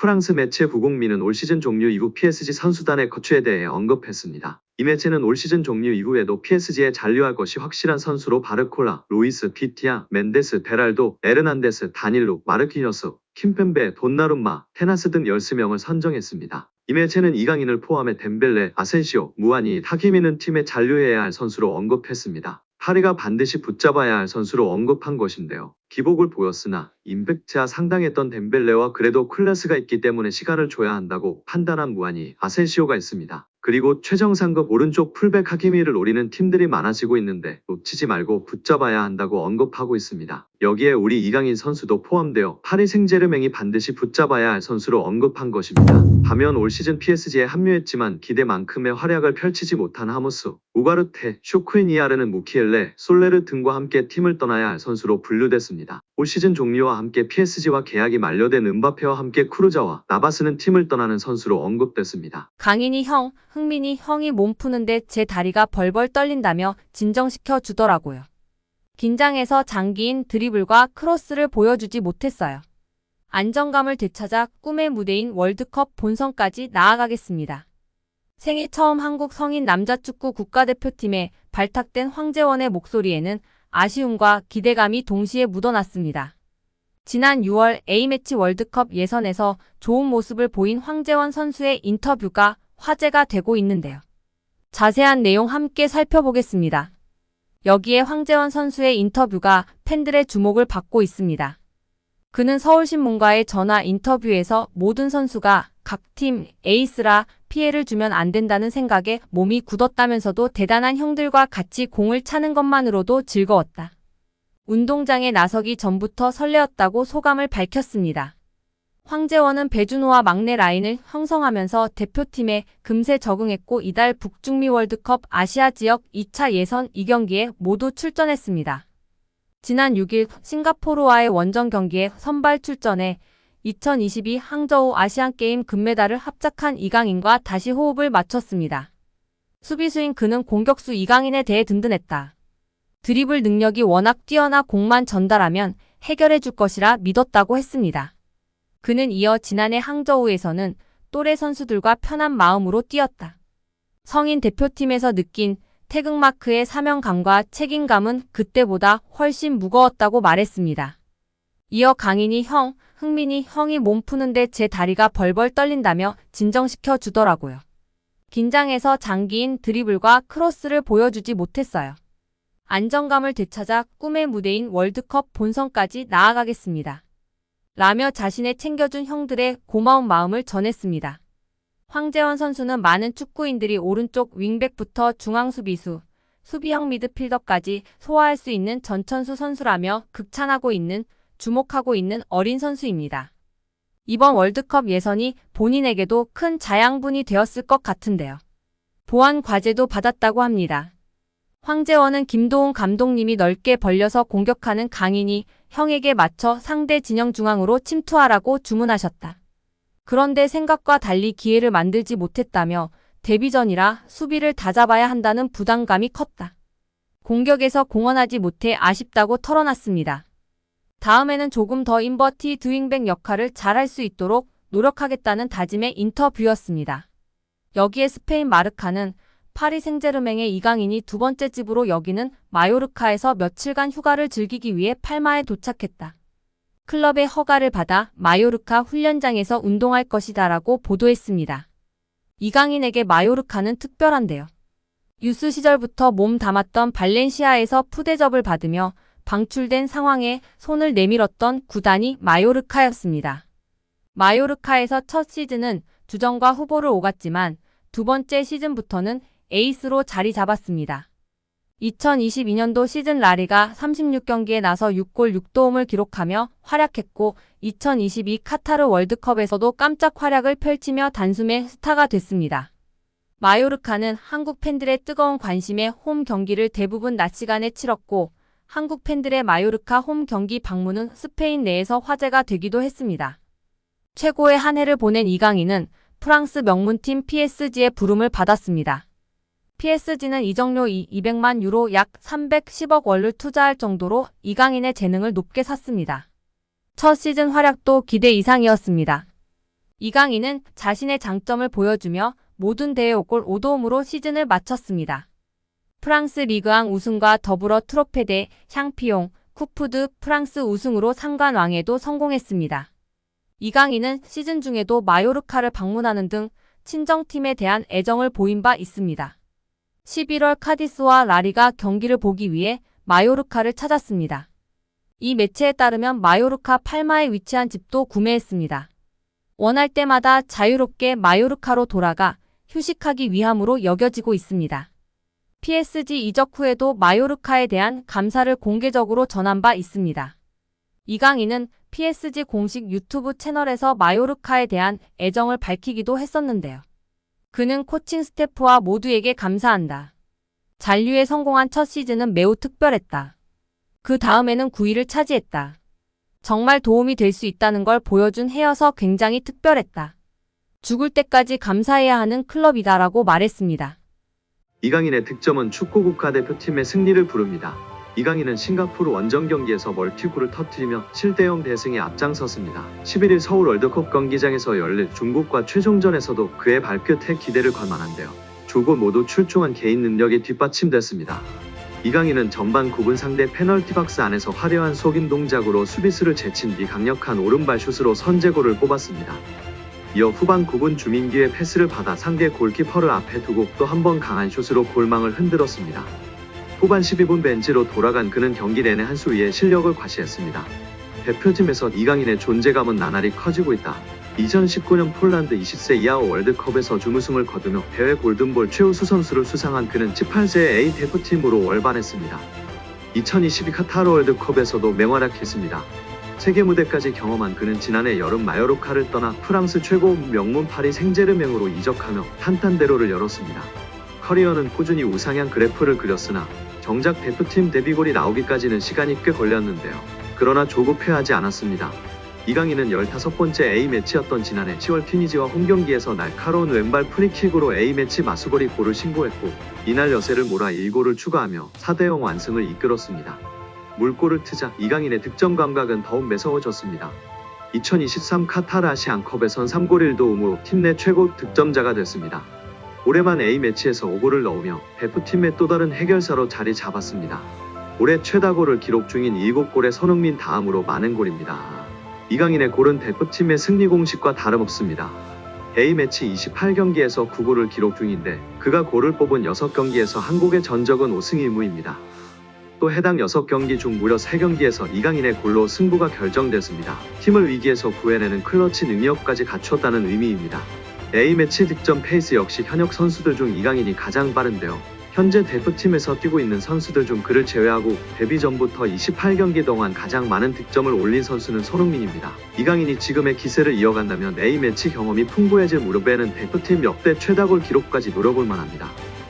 프랑스 매체 부국민은 올 시즌 종료 이후 PSG 선수단의 거취에 대해 언급했습니다. 이 매체는 올 시즌 종료 이후에도 PSG에 잔류할 것이 확실한 선수로 바르콜라, 루이스, 비티아, 멘데스, 베랄도, 에르난데스, 다닐루, 마르키녀스, 킴펜베, 돈나룸마, 테나스 등 13명을 선정했습니다. 이 매체는 이강인을 포함해 덴벨레, 아센시오, 무아니, 타키미는 팀에 잔류해야 할 선수로 언급했습니다. 파리가 반드시 붙잡아야 할 선수로 언급한 것인데요. 기복을 보였으나 임팩트가 상당했던 덴벨레와 그래도 클래스가 있기 때문에 시간을 줘야 한다고 판단한 무아니, 아센시오가 있습니다. 그리고 최정상급 오른쪽 풀백 하키미를 노리는 팀들이 많아지고 있는데 놓치지 말고 붙잡아야 한다고 언급하고 있습니다. 여기에 우리 이강인 선수도 포함되어 파리 생제르맹이 반드시 붙잡아야 할 선수로 언급한 것입니다. 반면 올 시즌 PSG에 합류했지만 기대만큼의 활약을 펼치지 못한 하무스, 우가르테, 슈크리니아르는 무키엘레, 솔레르 등과 함께 팀을 떠나야 할 선수로 분류됐습니다. 올 시즌 종료와 함께 PSG와 계약이 만료된 은바페와 함께 크루자와 나바스는 팀을 떠나는 선수로 언급됐습니다. 강인이 형, 흥민이 형이 몸 푸는데 제 다리가 벌벌 떨린다며 진정시켜 주더라고요. 긴장해서 장기인 드리블과 크로스를 보여주지 못했어요. 안정감을 되찾아 꿈의 무대인 월드컵 본선까지 나아가겠습니다. 생애 처음 한국 성인 남자축구 국가대표팀에 발탁된 황재원의 목소리에는 아쉬움과 기대감이 동시에 묻어났습니다. 지난 6월 A매치 월드컵 예선에서 좋은 모습을 보인 황재원 선수의 인터뷰가 화제가 되고 있는데요. 자세한 내용 함께 살펴보겠습니다. 여기에 황재원 선수의 인터뷰가 팬들의 주목을 받고 있습니다. 그는 서울신문과의 전화 인터뷰에서 모든 선수가 각 팀 에이스라 피해를 주면 안 된다는 생각에 몸이 굳었다면서도 대단한 형들과 같이 공을 차는 것만으로도 즐거웠다. 운동장에 나서기 전부터 설레었다고 소감을 밝혔습니다. 황재원은 배준호와 막내 라인을 형성하면서 대표팀에 금세 적응했고 이달 북중미 월드컵 아시아 지역 2차 예선 2경기에 모두 출전했습니다. 지난 6일 싱가포르와의 원정 경기에 선발 출전해 2022 항저우 아시안게임 금메달을 합작한 이강인과 다시 호흡을 맞췄습니다. 수비수인 그는 공격수 이강인에 대해 든든했다. 드리블 능력이 워낙 뛰어나 공만 전달하면 해결해 줄 것이라 믿었다고 했습니다. 그는 이어 지난해 항저우에서는 또래 선수들과 편한 마음으로 뛰었다. 성인 대표팀에서 느낀 태극마크의 사명감과 책임감은 그때보다 훨씬 무거웠다고 말했습니다. 이어 강인이 형, 흥민이 형이 몸 푸는데 제 다리가 벌벌 떨린다며 진정시켜 주더라고요. 긴장해서 장기인 드리블과 크로스를 보여주지 못했어요. 안정감을 되찾아 꿈의 무대인 월드컵 본선까지 나아가겠습니다. 라며 자신의 챙겨준 형들의 고마운 마음을 전했습니다. 황재원 선수는 많은 축구인들이 오른쪽 윙백부터 중앙수비수, 수비형 미드필더까지 소화할 수 있는 전천수 선수라며 주목하고 있는 어린 선수입니다. 이번 월드컵 예선이 본인에게도 큰 자양분이 되었을 것 같은데요. 보완 과제도 받았다고 합니다. 황재원은 김도훈 감독님이 넓게 벌려서 공격하는 강인이 형에게 맞춰 상대 진영 중앙으로 침투하라고 주문하셨다. 그런데 생각과 달리 기회를 만들지 못했다며 데뷔전이라 수비를 다잡아야 한다는 부담감이 컸다. 공격에서 공헌하지 못해 아쉽다고 털어놨습니다. 다음에는 조금 더 인버티드 윙백 역할을 잘할 수 있도록 노력하겠다는 다짐의 인터뷰였습니다. 여기에 스페인 마르카는 파리 생제르맹의 이강인이 두 번째 집으로 여기는 마요르카에서 며칠간 휴가를 즐기기 위해 팔마에 도착했다. 클럽의 허가를 받아 마요르카 훈련장에서 운동할 것이다라고 보도했습니다. 이강인에게 마요르카는 특별한데요. 유스 시절부터 몸 담았던 발렌시아에서 푸대접을 받으며 방출된 상황에 손을 내밀었던 구단이 마요르카였습니다. 마요르카에서 첫 시즌은 주전과 후보를 오갔지만 두 번째 시즌부터는 에이스로 자리 잡았습니다. 2022년도 시즌 라리가 36경기에 나서 6골 6도움을 기록하며 활약했고 2022 카타르 월드컵에서도 깜짝 활약을 펼치며 단숨에 스타가 됐습니다. 마요르카는 한국 팬들의 뜨거운 관심에 홈 경기를 대부분 낮 시간에 치렀고 한국 팬들의 마요르카 홈 경기 방문은 스페인 내에서 화제가 되기도 했습니다. 최고의 한 해를 보낸 이강인은 프랑스 명문팀 PSG의 부름을 받았습니다. PSG는 이적료 200만 유로 약 310억 원을 투자할 정도로 이강인의 재능을 높게 샀습니다. 첫 시즌 활약도 기대 이상이었습니다. 이강인은 자신의 장점을 보여주며 모든 대회 5골 5도움으로 시즌을 마쳤습니다. 프랑스 리그앙 우승과 더불어 트로페 대 샹피용, 쿠프 드 프랑스 우승으로 상관왕에도 성공했습니다. 이강인은 시즌 중에도 마요르카를 방문하는 등 친정팀에 대한 애정을 보인 바 있습니다. 11월 카디스와 라리가 경기를 보기 위해 마요르카를 찾았습니다. 이 매체에 따르면 마요르카 팔마에 위치한 집도 구매했습니다. 원할 때마다 자유롭게 마요르카로 돌아가 휴식하기 위함으로 여겨지고 있습니다. PSG 이적 후에도 마요르카에 대한 감사를 공개적으로 전한 바 있습니다. 이강인은 PSG 공식 유튜브 채널에서 마요르카에 대한 애정을 밝히기도 했었는데요. 그는 코칭 스태프와 모두에게 감사한다. 잔류에 성공한 첫 시즌은 매우 특별했다. 그 다음에는 9위를 차지했다. 정말 도움이 될 수 있다는 걸 보여준 해여서 굉장히 특별했다. 죽을 때까지 감사해야 하는 클럽이다라고 말했습니다. 이강인의 득점은 축구 국가대표팀의 승리를 부릅니다. 이강인은 싱가포르 원정 경기에서 멀티골을 터뜨리며 7대0 대승에 앞장섰습니다. 11일 서울 월드컵 경기장에서 열릴 중국과 최종전에서도 그의 발끝에 기대를 걸 만한데요. 두 곳 모두 출중한 개인 능력이 뒷받침됐습니다. 이강인은 전반 9분 상대 페널티 박스 안에서 화려한 속임 동작으로 수비수를 제친 뒤 강력한 오른발 슛으로 선제골을 뽑았습니다. 이어 후반 9분 주민기의 패스를 받아 상대 골키퍼를 앞에 두고 또 한 번 강한 슛으로 골망을 흔들었습니다. 후반 12분 벤치로 돌아간 그는 경기 내내 한 수 위에 실력을 과시했습니다. 대표팀에서 이강인의 존재감은 나날이 커지고 있다. 2019년 폴란드 20세 이하 월드컵에서 준우승을 거두며 대회 골든볼 최우수 선수를 수상한 그는 18세 A 대표팀으로 월반했습니다. 2022 카타르 월드컵에서도 맹활약했습니다. 세계 무대까지 경험한 그는 지난해 여름 마요르카를 떠나 프랑스 최고 명문 파리 생제르맹으로 이적하며 탄탄대로를 열었습니다. 커리어는 꾸준히 우상향 그래프를 그렸으나 정작 대표팀 데뷔골이 나오기까지는 시간이 꽤 걸렸는데요. 그러나 조급해하지 않았습니다. 이강인은 15번째 A매치였던 지난해 10월 튀니지와 홈경기에서 날카로운 왼발 프리킥으로 A매치 마수거리 골을 신고했고 이날 여세를 몰아 1골을 추가하며 4대0 완승을 이끌었습니다. 물골을 트자 이강인의 득점 감각은 더욱 매서워졌습니다. 2023 카타르 아시안컵에선 3골 1도움으로 팀 내 최고 득점자가 됐습니다. 올해만 A매치에서 5골을 넣으며 대표팀의 또 다른 해결사로 자리 잡았습니다. 올해 최다골을 기록 중인 7골의 손흥민 다음으로 많은 골입니다. 이강인의 골은 대표팀의 승리 공식과 다름없습니다. A매치 28경기에서 9골을 기록 중인데 그가 골을 뽑은 6경기에서 한 곡의 전적은 5승 1무입니다. 또 해당 6경기 중 무려 3경기에서 이강인의 골로 승부가 결정됐습니다. 팀을 위기에서 구해내는 클러치 능력까지 갖췄다는 의미입니다. A매치 득점 페이스 역시 현역 선수들 중 이강인이 가장 빠른데요. 현재 대표팀에서 뛰고 있는 선수들 중 그를 제외하고 데뷔 전부터 28경기 동안 가장 많은 득점을 올린 선수는 손흥민입니다. 이강인이 지금의 기세를 이어간다면 A매치 경험이 풍부해질 무렵에는 대표팀 역대 최다골 기록까지 노려볼 만합니다.